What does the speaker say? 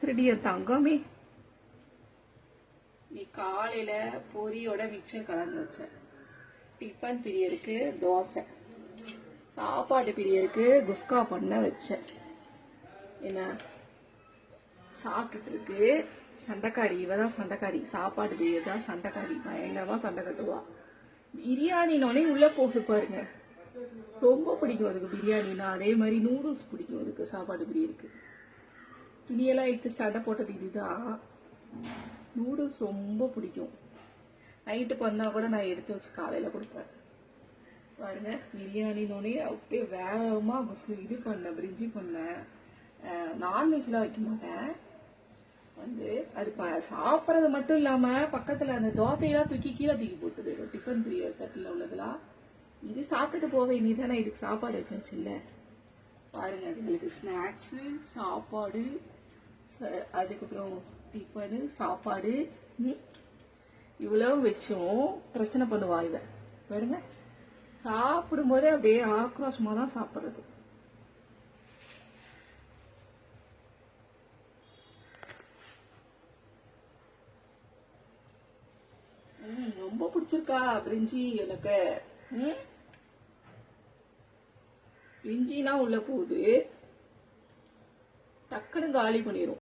ரெடியா தங்கமே நீ காலையில பொரியோட மிக்சர் கலந்து வச்ச. டிஃபன் பிரியருக்கு தோசை, சாப்பாடு பிரியருக்கு குஸ்கா பண்ண வச்ச. என்ன சாப்பிட்டுட்டு இருக்கு சண்டைக்காரி. இவதான் சண்டைக்காரி. சாப்பாடு பிரியதான் சண்டைக்காரி. பயங்கரமா சண்டை கட்டுவா. பிரியாணினோடனே உள்ள போகுது பாருங்க. ரொம்ப பிடிக்கும் அதுக்கு பிரியாணினா. அதே மாதிரி நூடுல்ஸ் பிடிக்கும் அதுக்கு. சாப்பாடு பிரியருக்கு துணியெல்லாம் எடுத்து சண்டை போட்டது இதுதான். நூடுல்ஸ் ரொம்ப பிடிக்கும். நைட்டு பண்ணா கூட நான் எடுத்து வச்சு காலையில கொடுப்பேன். பாருங்க பிரியாணினோடனே அப்படியே வேகமா இது பண்ண பிரிஞ்சி பண்ணேன். நான்வெஜ்லாம் வைக்க மாட்டேன். அது சாப்பிட்றது மட்டும் இல்லாம பக்கத்துல அந்த தோசையெல்லாம் தூக்கி கீழே தூக்கி போட்டுது. டிஃபன் பிரியர் தட்டுல உள்ளதெல்லாம் இது சாப்பிட்டுட்டு போவேன். நீ தானே இதுக்கு சாப்பாடு வச்சாச்சு இல்ல. பாருங்க அதுங்களுக்கு ஸ்நாக்ஸ், சாப்பாடு, அதுக்கப்புறம் டிஃபனு, சாப்பாடு இவ்வளவு வச்சும் பிரச்சனை பண்ணுவா இவ. பாருங்க சாப்பிடும் போதே அப்படியே ஆக்ரோஷமா தான் சாப்பிடுறது. ரொம்ப பிடிச்சிருக்கா பிரிஞ்சி எனக்கு. பிரிஞ்சினா உள்ள போகுது டக்குன்னு காலி பண்ணிரும்.